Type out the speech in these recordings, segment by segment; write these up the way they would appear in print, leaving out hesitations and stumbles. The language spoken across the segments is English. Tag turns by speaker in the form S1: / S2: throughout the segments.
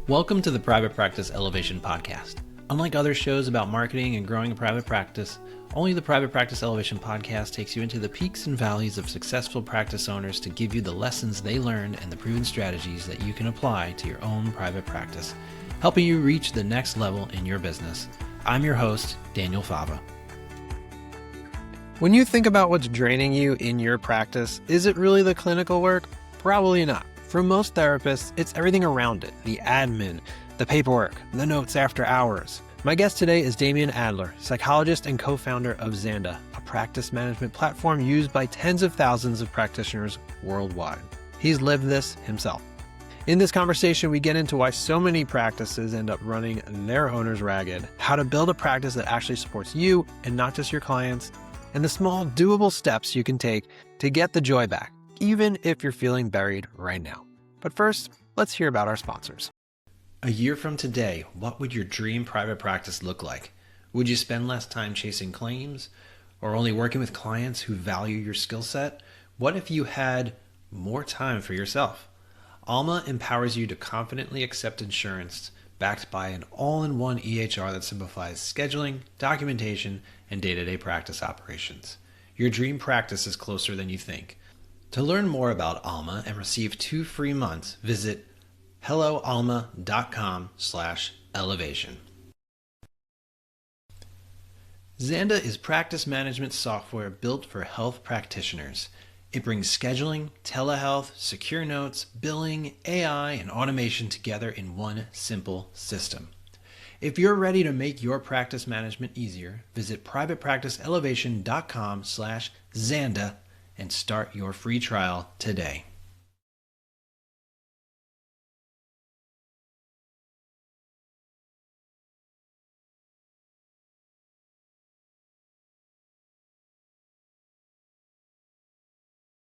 S1: Welcome to the Private Practice Elevation Podcast. Unlike other shows about marketing and growing a private practice, only the Private Practice Elevation Podcast takes you into the peaks and valleys of successful practice owners to give you the lessons they learned and the proven strategies that you can apply to your own private practice, helping you reach the next level in your business. I'm your host, Daniel Fava. When you think about what's draining you in your practice, is it really the clinical work? Probably not. For most therapists, it's everything around it, the admin, the paperwork, the notes after hours. My guest today is Damien Adler, psychologist and co-founder of Zanda, a practice management platform used by tens of thousands of practitioners worldwide. He's lived this himself. In this conversation, we get into why so many practices end up running their owners ragged, how to build a practice that actually supports you and not just your clients, and the small doable steps you can take to get the joy back, even if you're feeling buried right now. But first, let's hear about our sponsors. A year from today, what would your dream private practice look like? Would you spend less time chasing claims or only working with clients who value your skill set? What if you had more time for yourself? Alma empowers you to confidently accept insurance backed by an all-in-one EHR that simplifies scheduling, documentation, and day-to-day practice operations. Your dream practice is closer than you think. To learn more about Alma and receive 2 free months, visit helloalma.com/elevation. Zanda is practice management software built for health practitioners. It brings scheduling, telehealth, secure notes, billing, AI, and automation together in one simple system. If you're ready to make your practice management easier, visit privatepracticeelevation.com/Zanda and start your free trial today.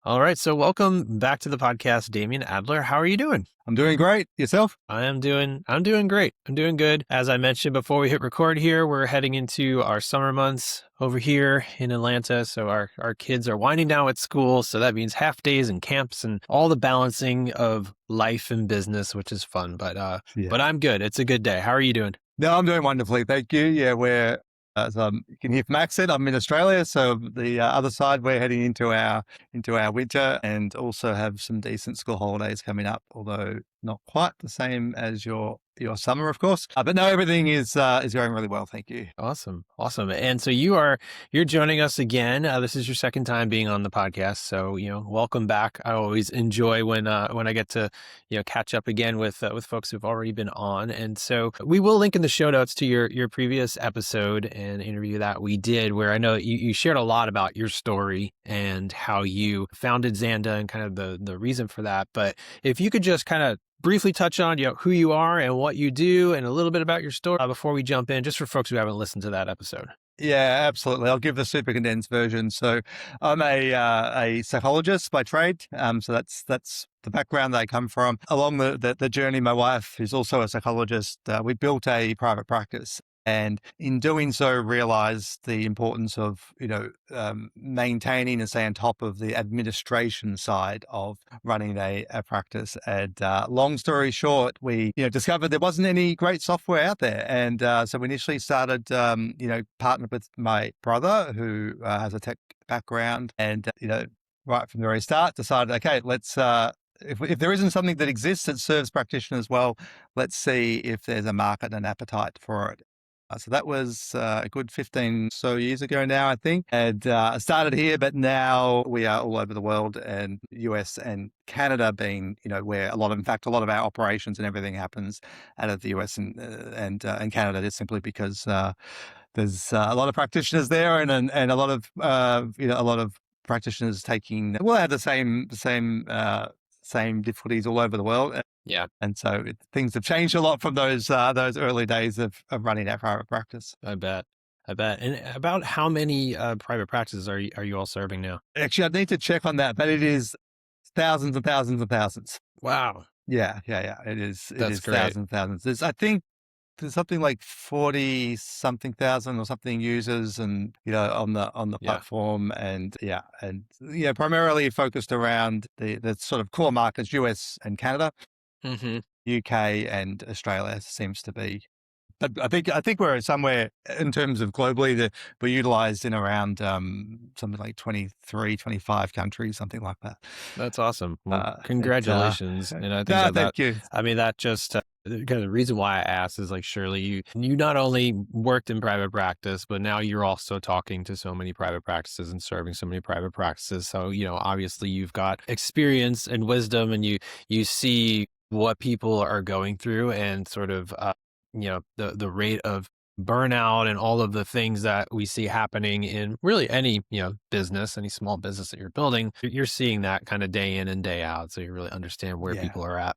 S1: All right, so welcome back to the podcast, Damien Adler. How are you doing?
S2: I'm doing great. Yourself?
S1: I'm doing great. I'm doing good. As I mentioned before we hit record here, we're heading into our summer months over here in Atlanta. So our kids are winding down at school. So that means half days and camps and all the balancing of life and business, which is fun. But I'm good. It's a good day. How are you doing?
S2: No, I'm doing wonderfully. Thank you. Yeah, we're, as you can hear from accent, I'm in Australia. So the other side, we're heading into our winter and also have some decent school holidays coming up, although not quite the same as your summer, of course. But no, everything is going really well. Thank you.
S1: Awesome. And so you're joining us again. This is your second time being on the podcast. So, welcome back. I always enjoy when I get to, catch up again with folks who've already been on. And so we will link in the show notes to your previous episode and interview that we did, where I know you shared a lot about your story and how you founded Zanda and kind of the reason for that. But if you could just kind of briefly touch on who you are and what you do and a little bit about your story before we jump in, just for folks who haven't listened to that episode.
S2: Yeah, absolutely. I'll give the super condensed version. So I'm a psychologist by trade. So that's the background that I come from. Along the journey, my wife, who's also a psychologist, we built a private practice. And in doing so, realized the importance of, maintaining and staying on top of the administration side of running a practice. And long story short, we, discovered there wasn't any great software out there. And so we initially started, partnered with my brother who has a tech background and, right from the very start decided, okay, let's, if there isn't something that exists that serves practitioners well, let's see if there's a market and appetite for it. So that was a good 15 so years ago now, I think. And I started here, but now we are all over the world, and US and Canada being, where in fact, a lot of our operations and everything happens out of the US and Canada, just simply because there's a lot of practitioners there and a lot of a lot of practitioners taking have the same difficulties all over the world.
S1: Yeah.
S2: And so things have changed a lot from those early days of running our private practice.
S1: I bet. And about how many private practices are you all serving now?
S2: Actually, I need to check on that, but it is thousands and thousands and thousands.
S1: Wow.
S2: Yeah. It is.
S1: That's great.
S2: Thousands and thousands. I think there's something like 40 something thousand or something users and, on the platform and primarily focused around the sort of core markets, US and Canada.
S1: Mm-hmm.
S2: UK and Australia seems to be. But I think we're somewhere in terms of globally that we're utilized in around something like 23, 25 countries, something like that.
S1: That's awesome. Well,
S2: It,
S1: congratulations. And I think
S2: no,
S1: that
S2: thank you.
S1: I mean, that just, kind of the reason why I asked is like, surely you not only worked in private practice, but now you're also talking to so many private practices and serving so many private practices. So, obviously you've got experience and wisdom, and you see what people are going through, and sort of, the rate of burnout and all of the things that we see happening in really any, business, any small business that you're building. You're seeing that kind of day in and day out. So you really understand where
S2: Yeah.
S1: people are at.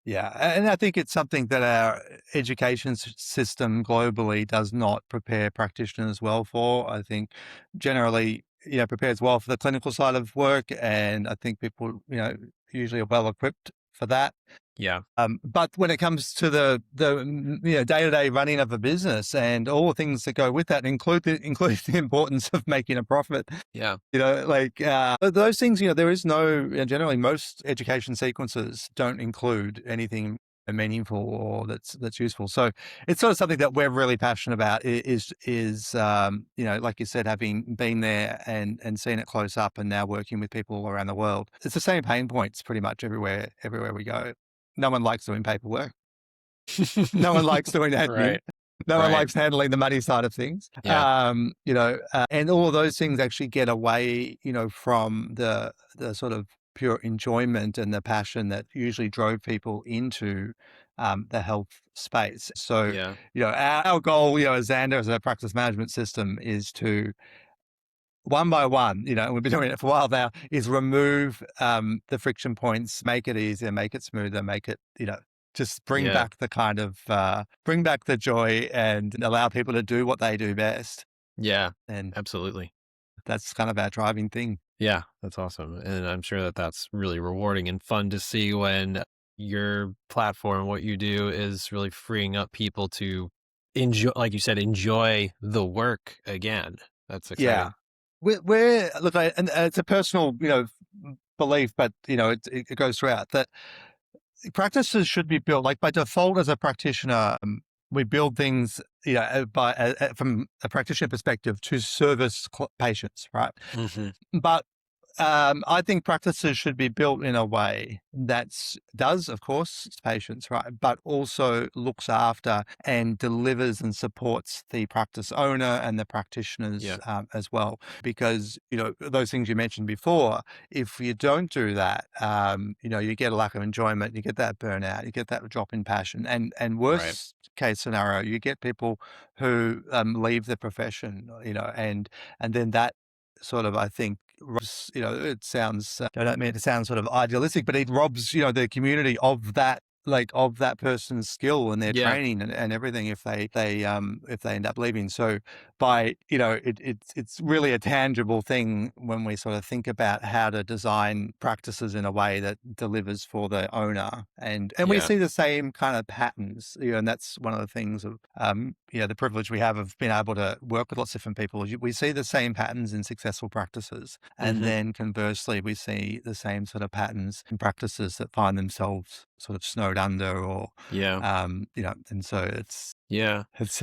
S2: Yeah, and I think it's something that our education system globally does not prepare practitioners well for. I think generally, prepares well for the clinical side of work, and I think people, usually are well equipped for that.
S1: Yeah.
S2: But when it comes to the day-to-day running of a business and all the things that go with that, include the importance of making a profit,
S1: Yeah.
S2: those things, there is no, generally most education sequences don't include anything meaningful or that's useful. So it's sort of something that we're really passionate about is like you said, having been there and seen it close up and now working with people all around the world. It's the same pain points pretty much everywhere we go. No one likes doing paperwork. No one likes doing admin.
S1: Right.
S2: No one
S1: Right.
S2: likes handling the money side of things.
S1: Yeah.
S2: And all of those things actually get away, from the sort of pure enjoyment and the passion that usually drove people into the health space. So,
S1: Yeah.
S2: our goal, as Zanda, as a practice management system, is to one by one, and we've been doing it for a while now, is remove the friction points, make it easier, make it smoother, make it, just bring
S1: Yeah.
S2: back the kind of, bring back the joy and allow people to do what they do best.
S1: Yeah.
S2: And
S1: Absolutely.
S2: that's kind of our driving thing.
S1: Yeah. That's awesome. And I'm sure that that's really rewarding and fun to see when your platform, what you do, is really freeing up people to enjoy, like you said, enjoy the work again. That's
S2: Yeah.
S1: exciting.
S2: Look, and it's a personal, belief, but, it goes throughout that practices should be built like by default as a practitioner. We build things, from a practitioner perspective to service patients, right?
S1: Hmm.
S2: But I think practices should be built in a way that does, of course, patients, right, but also looks after and delivers and supports the practice owner and the practitioners
S1: Yeah.
S2: as well. Because those things you mentioned before, if you don't do that, you get a lack of enjoyment, you get that burnout, you get that drop in passion, and
S1: Right.
S2: worst case scenario, you get people who leave the profession, and then that sort of, I think, it sounds, I don't mean to sound sort of idealistic, but it robs, the community of that, like of that person's skill and their
S1: Yeah.
S2: training and everything if they end up leaving. So by, it's really a tangible thing when we sort of think about how to design practices in a way that delivers for the owner. And we
S1: Yeah.
S2: see the same kind of patterns, and that's one of the things of, the privilege we have of being able to work with lots of different people. We see the same patterns in successful practices. And
S1: Hmm.
S2: then conversely, we see the same sort of patterns in practices that find themselves sort of snowed under or,
S1: Yeah.
S2: and so
S1: Yeah.
S2: it's,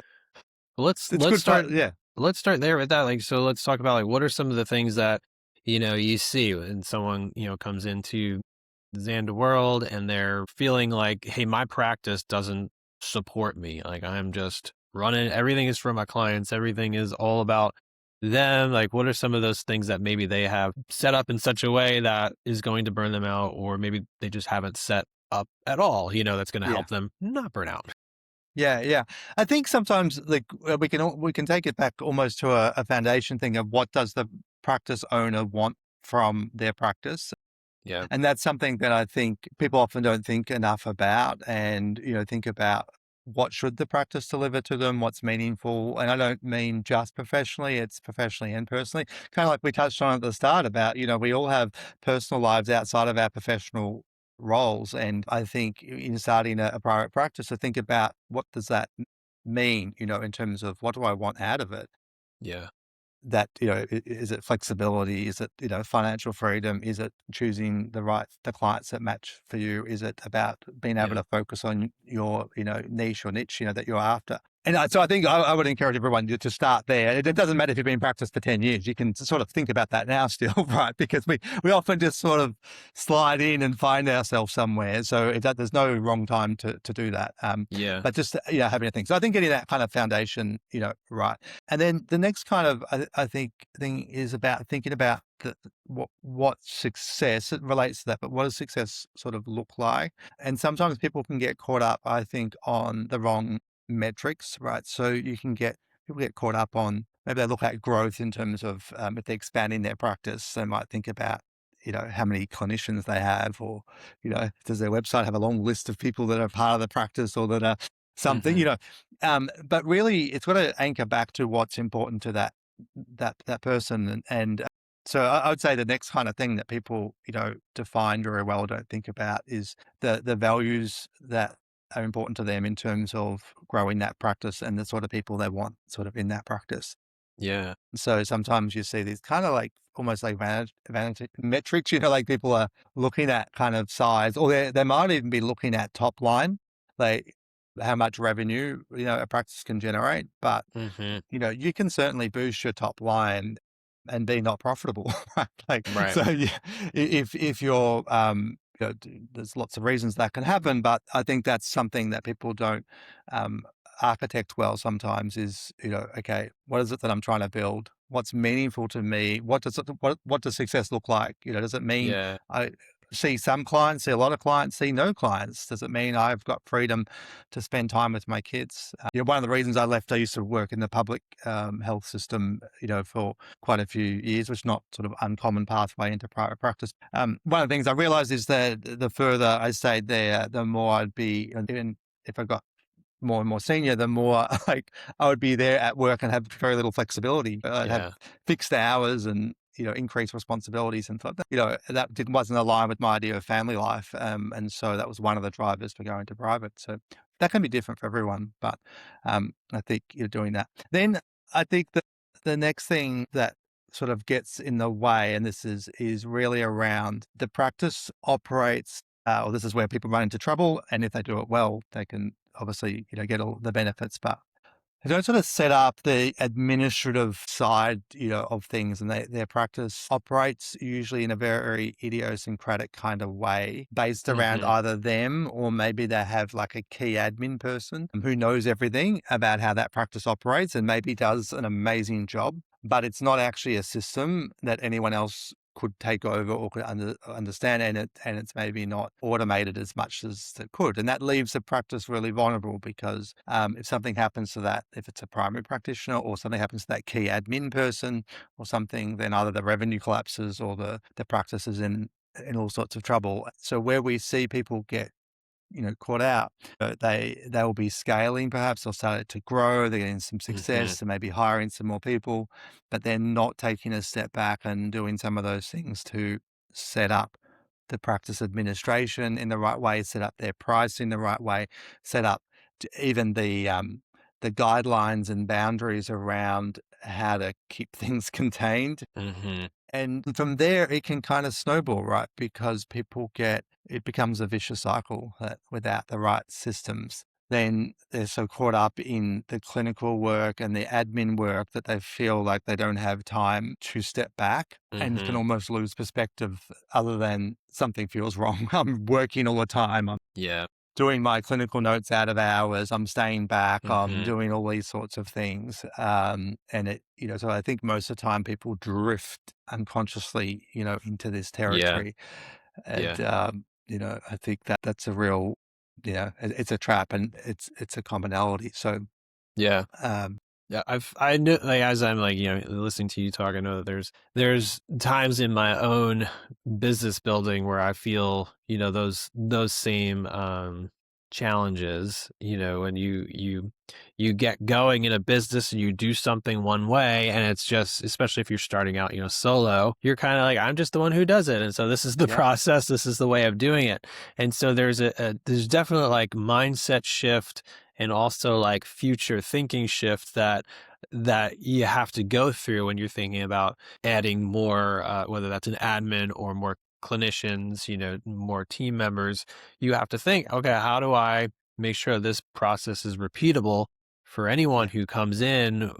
S1: Well, let's
S2: it's
S1: let's
S2: good
S1: start
S2: fun. Yeah.
S1: let's start there with that. Like, so let's talk about like what are some of the things that you see when someone comes into the Zanda world and they're feeling like, hey, my practice doesn't support me. Like I'm just running. Everything is for my clients. Everything is all about them. Like, what are some of those things that maybe they have set up in such a way that is going to burn them out, or maybe they just haven't set up at all? That's going to
S2: Yeah.
S1: help them not burn out.
S2: Yeah, yeah. I think sometimes like we can take it back almost to a foundation thing of what does the practice owner want from their practice.
S1: Yeah.
S2: And that's something that I think people often don't think enough about and, think about what should the practice deliver to them, what's meaningful. And I don't mean just professionally, it's professionally and personally. Kind of like we touched on at the start about, we all have personal lives outside of our professional roles. And I think in starting a private practice to think about what does that mean, in terms of what do I want out of it?
S1: Yeah.
S2: that, is it flexibility? Is it, financial freedom? Is it choosing the clients that match for you? Is it about being able
S1: Yeah.
S2: to focus on your, niche or niche, that you're after? And so I think I would encourage everyone to start there. It doesn't matter if you've been in practice for 10 years. You can sort of think about that now still, right? Because we often just sort of slide in and find ourselves somewhere. So there's no wrong time to do that.
S1: Yeah.
S2: But just, having a think. So I think getting that kind of foundation, right. And then the next kind of, I think, thing is about thinking about what success, it relates to that, but what does success sort of look like? And sometimes people can get caught up, I think, on the wrong metrics, right? So people get caught up on, maybe they look at growth in terms of, if they're expanding their practice, they might think about, how many clinicians they have, or, does their website have a long list of people that are part of the practice or that are something, but really it's got to anchor back to what's important to that person. And so I would say the next kind of thing that people, define very well, don't think about, is the values that are important to them in terms of growing that practice and the sort of people they want sort of in that practice.
S1: Yeah.
S2: So sometimes you see these kind of like almost like vanity metrics, like people are looking at kind of size, or they might even be looking at top line, like how much revenue, a practice can generate. But,
S1: Hmm.
S2: you can certainly boost your top line and be not profitable, right? Like,
S1: Right.
S2: so yeah, if you're, there's lots of reasons that can happen, but I think that's something that people don't, um, architect well sometimes is, okay, what is it that I'm trying to build? What's meaningful to me? What does success look like? Does it mean
S1: Yeah.
S2: I see some clients, see a lot of clients, see no clients? Does it mean I've got freedom to spend time with my kids? One of the reasons I left, I used to work in the public, health system, for quite a few years, which is not sort of uncommon pathway into private practice. One of the things I realized is that the further I stayed there, the more I'd be, even if I got more and more senior, the more like I would be there at work and have very little flexibility. I'd have
S1: Yeah.
S2: fixed hours and, increased responsibilities and thought that, wasn't aligned with my idea of family life. And so that was one of the drivers for going to private. So that can be different for everyone, but I think you're doing that. Then I think that the next thing that sort of gets in the way, and this is really around the practice operates, or this is where people run into trouble. And if they do it well, they can obviously, get all the benefits, but they don't sort of set up the administrative side, of things, and their practice operates usually in a very idiosyncratic kind of way based around
S1: Hmm.
S2: either them, or maybe they have like a key admin person who knows everything about how that practice operates and maybe does an amazing job, but it's not actually a system that anyone else could take over or could understand, and it's maybe not automated as much as it could, and that leaves the practice really vulnerable because, if something happens to that, if it's a primary practitioner or something happens to that key admin person or something, then either the revenue collapses or the practice is in all sorts of trouble. So where we see people get, caught out, they will be scaling, perhaps they'll start to grow, they're getting some
S1: Hmm.
S2: success, they may be hiring some more people, but they're not taking a step back and doing some of those things to set up the practice administration in the right way, set up their pricing the right way, set up even the guidelines and boundaries around how to keep things contained.
S1: Hmm.
S2: And from there, it can kind of snowball, right? Because it becomes a vicious cycle that without the right systems, then they're so caught up in the clinical work and the admin work that they feel like they don't have time to step back and can
S1: Hmm.
S2: almost lose perspective other than something feels wrong. I'm working all the time.
S1: Yeah.
S2: Doing my clinical notes out of hours. I'm staying back. I'm
S1: Hmm.
S2: doing all these sorts of things. And so I think most of the time people drift unconsciously, into this
S1: Yeah.
S2: territory.
S1: Yeah.
S2: And, I think that's a real, it's a trap, and it's a commonality. So,
S1: Yeah.
S2: um,
S1: Yeah, I know, like, as I'm like, listening to you talk, I know that there's times in my own business building where I feel, those same challenges, when you get going in a business and you do something one way, and it's just, especially if you're starting out, solo, you're kind of like, I'm just the one who does it, and so this is the
S2: yeah,
S1: process, this is the way of doing it. And so there's there's definitely like mindset shift and also like future thinking shift that you have to go through when you're thinking about adding more, whether that's an admin or more clinicians, more team members. You have to think, okay, how do I make sure this process is repeatable for anyone
S2: Yeah.
S1: who comes in?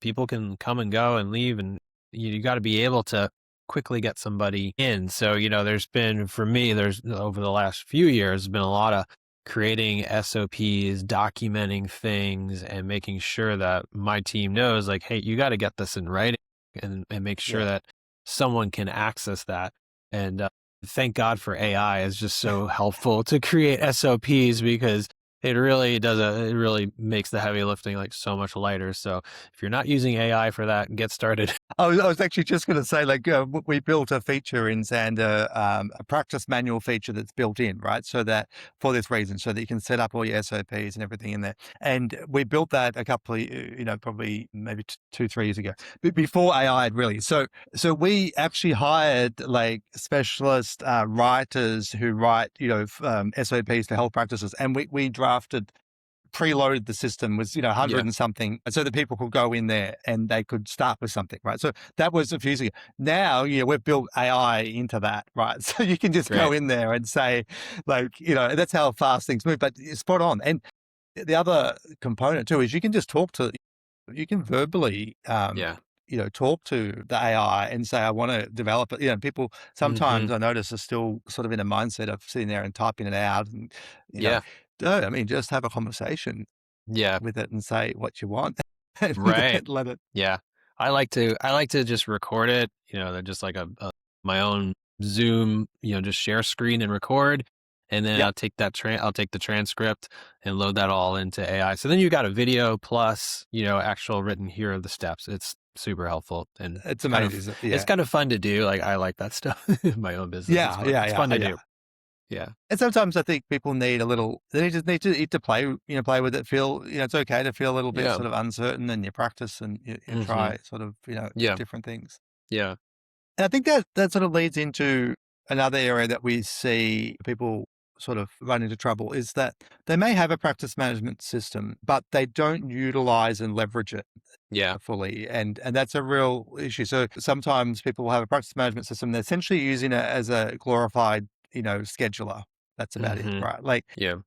S1: People can come and go and leave, and you got to be able to quickly get somebody in. So, there's been, for me, there's over the last few years, been a lot of creating SOPs, documenting things, and making sure that my team knows, like, hey, you got to get this in writing, and make sure
S2: Yeah.
S1: that someone can access that. And thank God for AI is just so helpful to create SOPs, because it really makes the heavy lifting like so much lighter. So if you're not using AI for that, get started.
S2: I was actually just going to say, like, we built a feature in Zanda, a practice manual feature that's built in, right? So that for this reason, so that you can set up all your SOPs and everything in there. And we built that a couple of, probably maybe 2, 3 years ago, but before AI had really. So we actually hired like specialist writers who write, SOPs for health practices, and we drafted preloaded the system with 100
S1: Yeah,
S2: and something, so that people could go in there and they could start with something, right? So that was a few years ago. Now, we've built AI into that, right? So you can just go
S1: great.
S2: in there and say, like, that's how fast things move. But it's spot on. And the other component too is you can verbally
S1: Yeah.
S2: talk to the AI and say, I want to develop it. People
S1: Hmm.
S2: sometimes, I notice, are still sort of in a mindset of sitting there and typing it out, and you know
S1: Yeah.
S2: no, I mean, just have a conversation
S1: Yeah.
S2: with it and say what you want, and
S1: Right.
S2: then let it.
S1: Yeah. I like to just record it, they're just like a my own Zoom, just share screen and record. And then
S2: Yep,
S1: I'll take the transcript and load that all into AI. So then you got a video plus, actual written, here are the steps. It's super helpful, and
S2: it's
S1: kind of
S2: amazing.
S1: it's
S2: Yeah,
S1: kind of fun to do. Like, I like that stuff in my own business. It's
S2: yeah,
S1: fun.
S2: yeah,
S1: It's fun to
S2: yeah.
S1: do. Yeah.
S2: And sometimes I think people need a little. They just need to play, play with it. Feel, it's okay to feel a little bit
S1: Yeah.
S2: sort of uncertain, and you practice and you
S1: Hmm.
S2: try sort of,
S1: Yeah.
S2: different things.
S1: Yeah.
S2: And I think that sort of leads into another area that we see people sort of run into trouble, is that they may have a practice management system, but they don't utilize and leverage it
S1: Yeah.
S2: fully. And that's a real issue. So sometimes people will have a practice management system. They're essentially using it as a glorified, scheduler. That's about it,
S1: Hmm.
S2: right? Like,
S1: Yeah.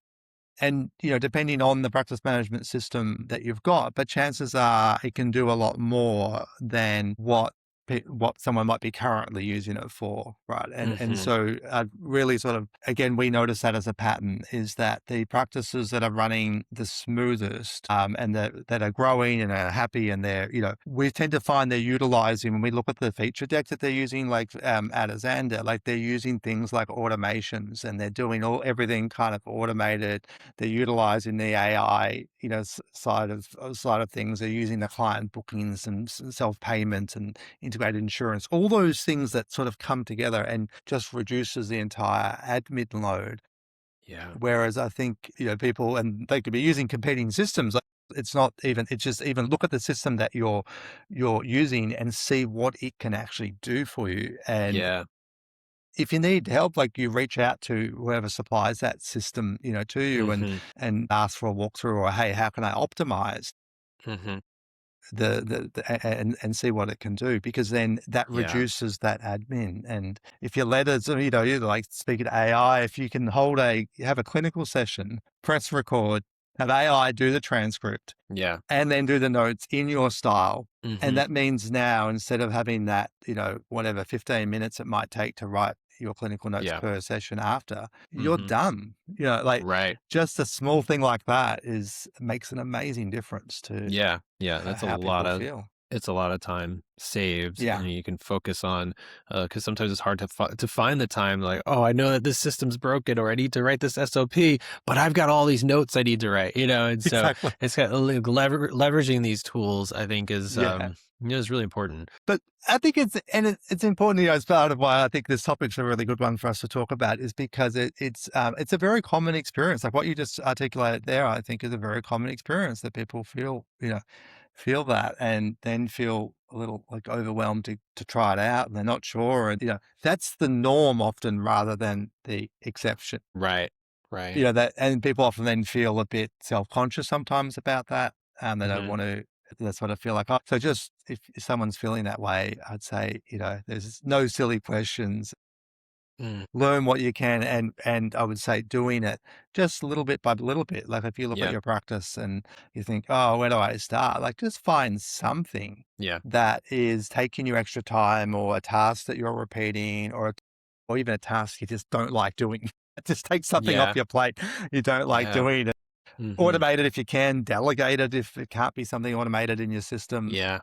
S2: and, depending on the practice management system that you've got, but chances are it can do a lot more than what someone might be currently using it for, right? And
S1: Hmm.
S2: so really sort of, again, we notice that as a pattern, is that the practices that are running the smoothest, and that are growing and are happy, and they're, we tend to find they're utilizing, when we look at the feature deck that they're using, like at Zanda, like they're using things like automations, and they're doing everything kind of automated. They're utilizing the AI, side of things. They're using the client bookings and self payment and integrated insurance, all those things that sort of come together and just reduces the entire admin load.
S1: Yeah.
S2: Whereas I think, people, and they could be using competing systems. Like, it's not even, it's just, even look at the system that you're using and see what it can actually do for you. And
S1: Yeah.
S2: if you need help, like, you reach out to whoever supplies that system, to you, and
S1: Hmm.
S2: ask for a walkthrough, or, hey, how can I optimize
S1: Hmm.
S2: and see what it can do, because then that
S1: Yeah.
S2: reduces that admin. And if you let it, you like, speaking to AI, if you can have a clinical session, press record, have AI do the transcript,
S1: Yeah.
S2: and then do the notes in your style. And
S1: Hmm.
S2: that means now, instead of having that, whatever 15 minutes it might take to write your clinical notes
S1: Yeah.
S2: per session after, you're
S1: Hmm.
S2: done. Like,
S1: Right.
S2: just a small thing like that makes an amazing difference to
S1: Yeah. Yeah. That's a
S2: how
S1: lot
S2: people
S1: of
S2: feel.
S1: it's a lot of time saved,
S2: Yeah,
S1: and you can focus on, because sometimes it's hard to find the time. Like, oh, I know that this system's broken, or I need to write this SOP, but I've got all these notes I need to write. And so
S2: exactly.
S1: it's got leveraging these tools, I think,
S2: Yeah.
S1: is really important.
S2: But I think it's important, as part of why I think this topic's a really good one for us to talk about, is because it's a very common experience. Like what you just articulated there, I think, is a very common experience, that people feel that, and then feel a little like overwhelmed to try it out, and they're not sure. And, that's the norm often, rather than the exception.
S1: Right. Right.
S2: that, and people often then feel a bit self-conscious sometimes about that. They don't
S1: Hmm.
S2: want to, that's what I feel like. Oh, so just if someone's feeling that way, I'd say, there's no silly questions.
S1: Mm.
S2: Learn what you can, and I would say doing it just little bit by little bit. Like if you look at
S1: Yeah.
S2: your practice and you think, oh, where do I start? Like just find something
S1: Yeah.
S2: that is taking you extra time, or a task that you're repeating, or even a task you just don't like doing. Just take something off
S1: Yeah.
S2: your plate you don't like
S1: Yeah.
S2: doing.
S1: Hmm.
S2: Automate it if you can, delegate it if it can't be something automated in your systems.
S1: Yeah.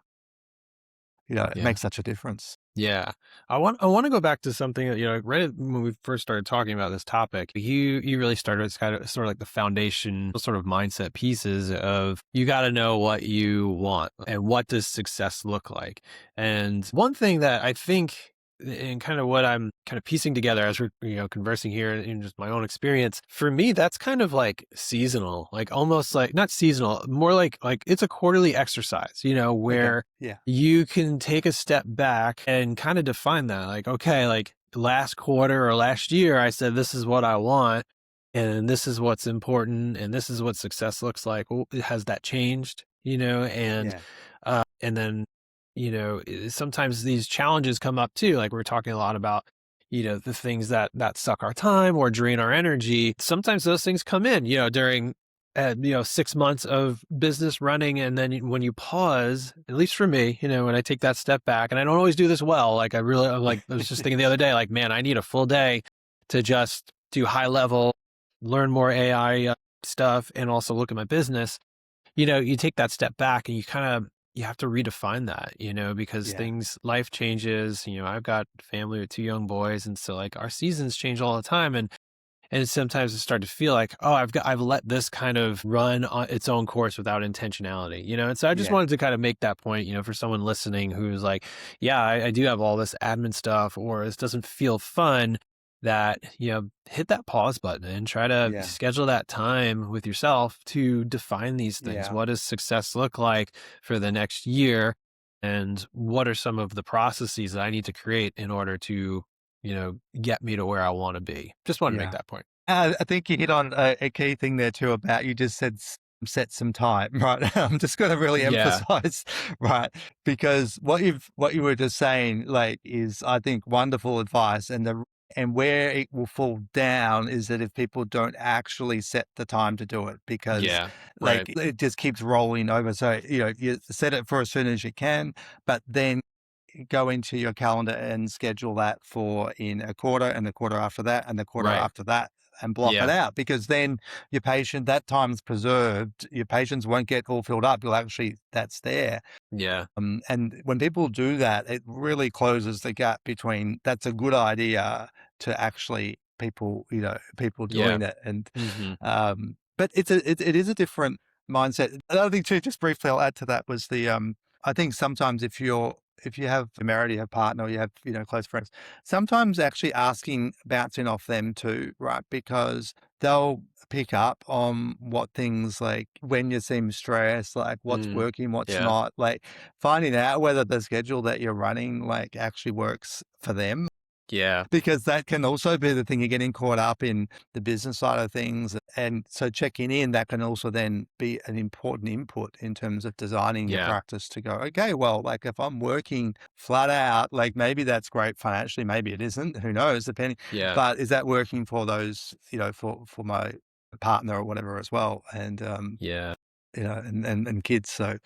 S2: It
S1: Yeah.
S2: makes such a difference.
S1: Yeah. I want to go back to something that, right when we first started talking about this topic, you really started, it's kind of sort of like the foundation sort of mindset pieces of you got to know what you want and what does success look like. And one thing that I think, and kind of what I'm kind of piecing together as we're, conversing here in just my own experience, for me, that's kind of like seasonal, like almost like not seasonal, more like it's a quarterly exercise,
S2: Okay.
S1: where
S2: Yeah.
S1: you can take a step back and kind of define that. Like, okay, like last quarter or last year, I said, this is what I want and this is what's important and this is what success looks like. Well, has that changed?
S2: Yeah.
S1: And then, sometimes these challenges come up too. Like we're talking a lot about, the things that suck our time or drain our energy. Sometimes those things come in, during 6 months of business running. And then when you pause, at least for me, when I take that step back, and I don't always do this well, like I'm like, I was just thinking the other day, like, man, I need a full day to just do high level, learn more AI stuff, and also look at my business. You take that step back and you have to redefine that, because
S2: Yeah.
S1: life changes. I've got family with two young boys. And so like our seasons change all the time. And sometimes I start to feel like, oh, I've let this kind of run on its own course without intentionality, And so I just
S2: Yeah.
S1: wanted to kind of make that point, for someone listening who's like, yeah, I do have all this admin stuff, or this doesn't feel fun, that, hit that pause button and try to
S2: Yeah.
S1: schedule that time with yourself to define these things.
S2: Yeah.
S1: What does success look like for the next year? And what are some of the processes that I need to create in order to, get me to where I want to be? Just wanted to make
S2: Yeah.
S1: that point.
S2: I think you hit on a key thing there too, about you just said set some time, right? I'm just going to really
S1: Yeah.
S2: emphasize, right? Because what you were just saying, like, is I think wonderful advice, and where it will fall down is that if people don't actually set the time to do it, because
S1: Yeah.
S2: like
S1: Right.
S2: it just keeps rolling over. So you set it for as soon as you can, but then go into your calendar and schedule that for in a quarter, and the quarter after that, and the quarter
S1: Right.
S2: after that, and block it
S1: Yeah.
S2: out, because then that time's preserved. Your patients won't get all filled up. You'll actually, that's there.
S1: Yeah.
S2: And when people do that, it really closes the gap between that's a good idea to actually people
S1: Yeah.
S2: doing it. And
S1: Hmm.
S2: but it is a different mindset. Another thing too, just briefly, I'll add to that, was I think sometimes if you have a married, you have a partner, or you have close friends, sometimes actually asking, bouncing off them too, right? Because they'll pick up on what things, like when you seem stressed, like what's
S1: Mm.
S2: working, what's
S1: Yeah.
S2: not, like finding out whether the schedule that you're running like actually works for them,
S1: Yeah.
S2: because that can also be the thing, you're getting caught up in the business side of things. And so checking in, that can also then be an important input in terms of designing your
S1: Yeah.
S2: practice to go, okay, well, like if I'm working flat out, like maybe that's great financially, maybe it isn't, who knows, depending,
S1: Yeah.
S2: but is that working for those, for my partner or whatever as well? And,
S1: Yeah.
S2: and kids. So,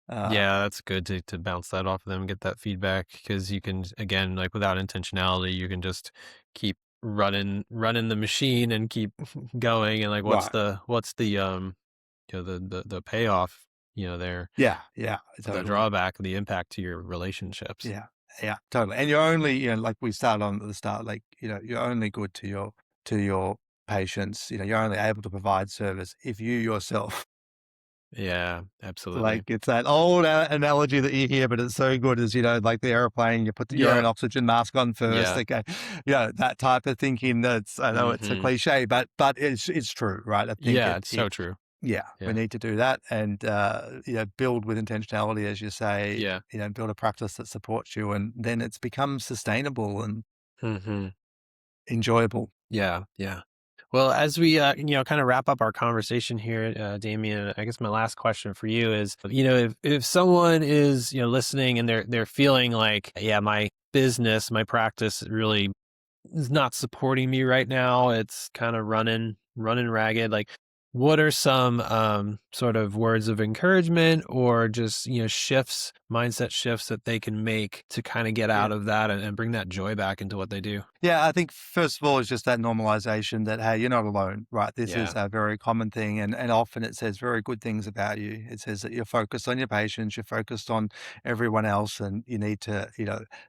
S2: uh,
S1: Yeah, that's good to bounce that off of them, get that feedback, because you can, again, like without intentionality, you can just keep running the machine and keep going. And like,
S2: right.
S1: the payoff, there,
S2: Yeah. Yeah.
S1: the
S2: Totally.
S1: drawback, the impact to your relationships.
S2: Yeah, yeah, totally. And you're only, like we started on at the start, like, you're only good to your patients. You're only able to provide service if you yourself,
S1: Yeah,
S2: like
S1: absolutely.
S2: it's that old analogy that you hear, but it's so good, as like the airplane, you put your
S1: Yeah.
S2: own oxygen mask on first.
S1: Yeah.
S2: Okay, that type of thinking. That's, I know it's a
S1: Hmm.
S2: cliche, but it's true, right? I think
S1: Yeah, it's so true.
S2: yeah, we
S1: Yeah.
S2: need to do that, and build with intentionality, as you say.
S1: Yeah.
S2: Build a practice that supports you, and then it's become sustainable and
S1: Hmm.
S2: enjoyable.
S1: Yeah. Yeah. Well, as we, kind of wrap up our conversation here, Damien, I guess my last question for you is, if someone is, listening and they're feeling like, yeah, my business, my practice really is not supporting me right now. It's kind of running ragged. Like, what are some sort of words of encouragement or just, mindset shifts that they can make to kind of get
S2: Yeah.
S1: out of that and bring that joy back into what they do?
S2: Yeah, I think first of all, it's just that normalization that, hey, you're not alone, right? This is
S1: Yeah.
S2: a very common thing. And often it says very good things about you. It says that you're focused on your patients, you're focused on everyone else, and you need to,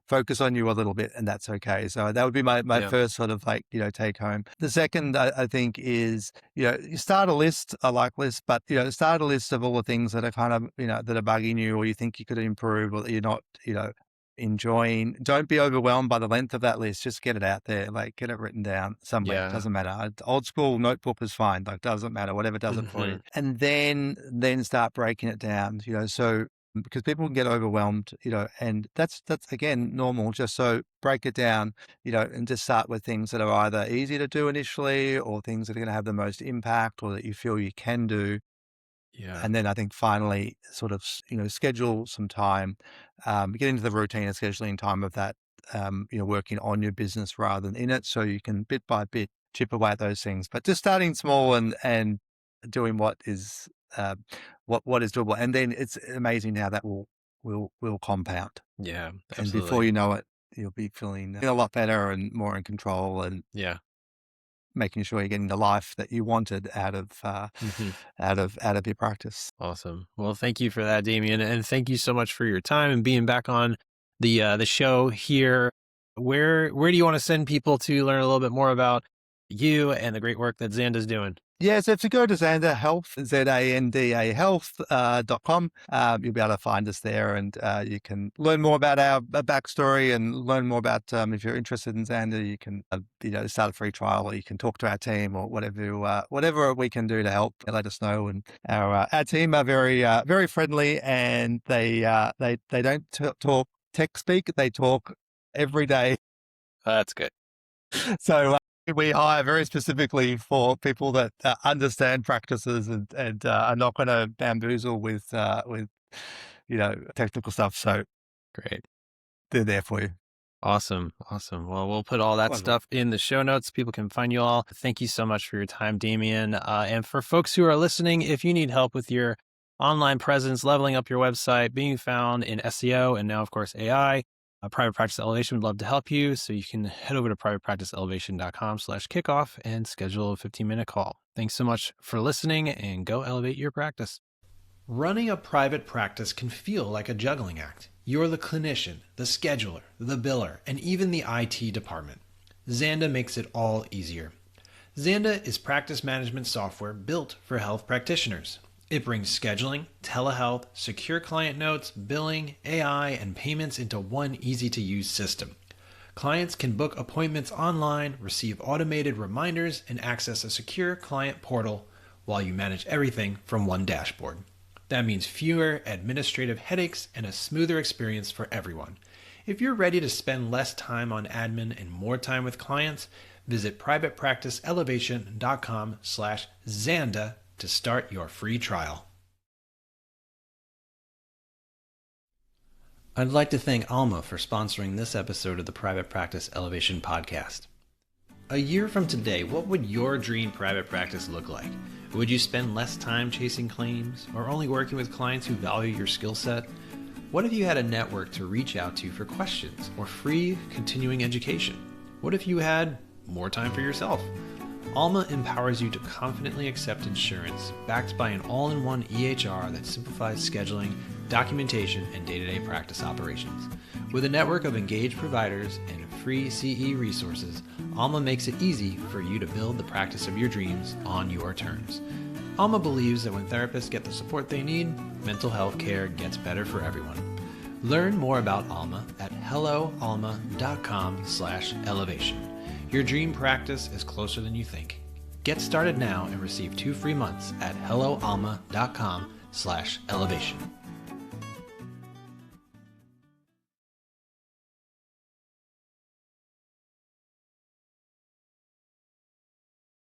S2: focus on you a little bit, and that's okay. So that would be my
S1: Yeah.
S2: first sort of like, take home. The second, I think, is, you start a list, I like lists, but, start a list of all the things that are kind of, that are bugging you or you think you could improve or that you're not, enjoying. Don't be overwhelmed by the length of that list. Just get it out there, like get it written down somewhere.
S1: Yeah.
S2: Doesn't matter. Old school notebook is fine. Like doesn't matter. Whatever does it for you. And then start breaking it down. So because people can get overwhelmed, and that's again normal. Just so break it down, and just start with things that are either easy to do initially or things that are going to have the most impact or that you feel you can do.
S1: Yeah.
S2: And then I think finally, sort of, schedule some time, get into the routine of scheduling time of that, working on your business rather than in it. So you can bit by bit chip away at those things, but just starting small and doing what is, what is doable. And then it's amazing how that will compound.
S1: Yeah,
S2: And before
S1: absolutely.
S2: you know it, you'll be feeling a lot better and more in control and
S1: Yeah.
S2: making sure you're getting the life that you wanted out of,
S1: hmm
S2: out of your practice.
S1: Awesome. Well, thank you for that, Damien, and thank you so much for your time and being back on the show here. Where do you want to send people to learn a little bit more about you and the great work that Zanda's doing?
S2: Yeah, so if you go to Zanda Health, Zanda health.com, you'll be able to find us there and you can learn more about our backstory and learn more about, if you're interested in Zanda, you can, start a free trial or you can talk to our team or whatever we can do to help, let us know. And our team are very friendly and they don't talk tech speak, they talk every day.
S1: That's good.
S2: So we hire very specifically for people that understand practices and are not going to bamboozle with technical stuff. So
S1: Great.
S2: they're there for you.
S1: Awesome. Awesome. Well, we'll put all that
S2: Wonderful.
S1: stuff in the show notes. People can find you all. Thank you so much for your time, Damien. And for folks who are listening, if you need help with your online presence, leveling up your website, being found in SEO, and now, of course, AI, Private Practice Elevation would love to help you. So you can head over to privatepracticeelevation.com/kickoff and schedule a 15-minute call. Thanks so much for listening and go elevate your practice. Running a private practice can feel like a juggling act. You're the clinician, the scheduler, the biller, and even the IT department. Zanda makes it all easier. Zanda is practice management software built for health practitioners. It brings scheduling, telehealth, secure client notes, billing, AI, and payments into one easy-to-use system. Clients can book appointments online, receive automated reminders, and access a secure client portal while you manage everything from one dashboard. That means fewer administrative headaches and a smoother experience for everyone. If you're ready to spend less time on admin and more time with clients, visit privatepracticeelevation.com/Zanda to start your free trial. I'd like to thank Alma for sponsoring this episode of the Private Practice Elevation podcast. A year from today, what would your dream private practice look like? Would you spend less time chasing claims or only working with clients who value your skill set? What if you had a network to reach out to for questions or free continuing education? What if you had more time for yourself? Alma empowers you to confidently accept insurance backed by an all-in-one EHR that simplifies scheduling, documentation, and day-to-day practice operations. With a network of engaged providers and free CE resources, Alma makes it easy for you to build the practice of your dreams on your terms. Alma believes that when therapists get the support they need, mental health care gets better for everyone. Learn more about Alma at helloalma.com/elevation. Your dream practice is closer than you think. Get started now and receive 2 free months at helloalma.com/elevation.